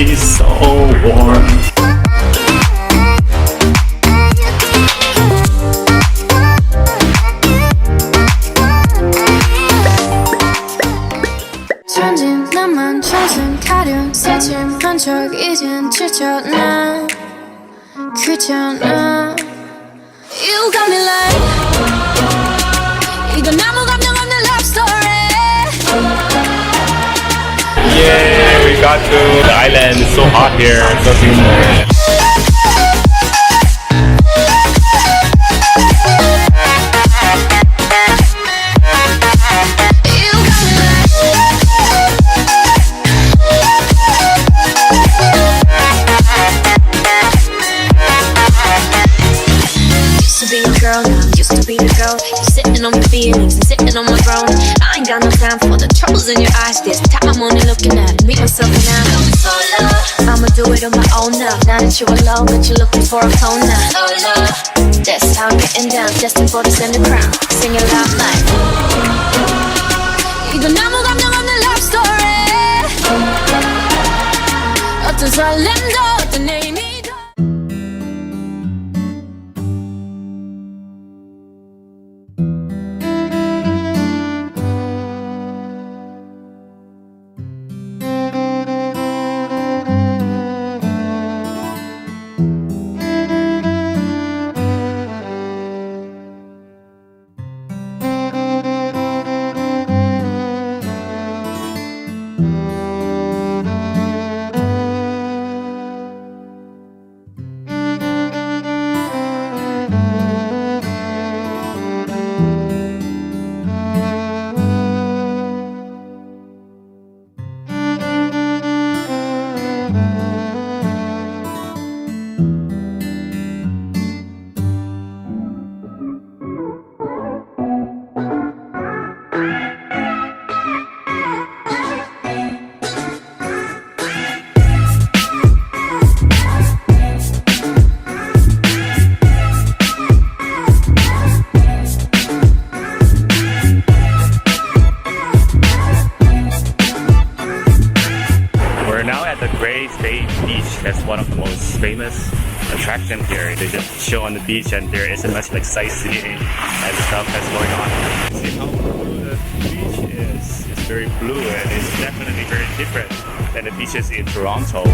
be so warm. 천진 나만 천승 가련 새침한 척 이젠 지쳤나 그잖아 You got me like 이건 아무 감정 없는 love story. Yeah, we got to the island. It's so hot here. So humid. Used to be the girl, you're sitting on my feelings and sitting on my throne. I ain't got no time for the troubles in your eyes. This time I'm only looking at me, myself, and I. I'ma do it on my own now. Now that you're alone, but you're looking for a clone now. That's how I'm getting down, destined for the center crown. Singing loud like 이건 아무 감정 없는 love story. 어떤 설렘도 어떤 의미도. Beach. That's one of the most famous attractions here. They just chill on the beach and there isn't much like sightseeing and stuff that's going on. See how blue the beach is? It's very blue and it's definitely very different than the beaches in Toronto.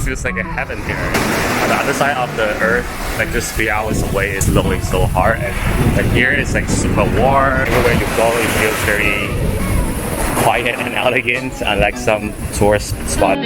Feels like a heaven here. On the other side of the earth, like just 3 hours away, is blowing so hard, and like here it's like super warm. Everywhere you go, it feels very quiet and elegant, unlike some tourist spot.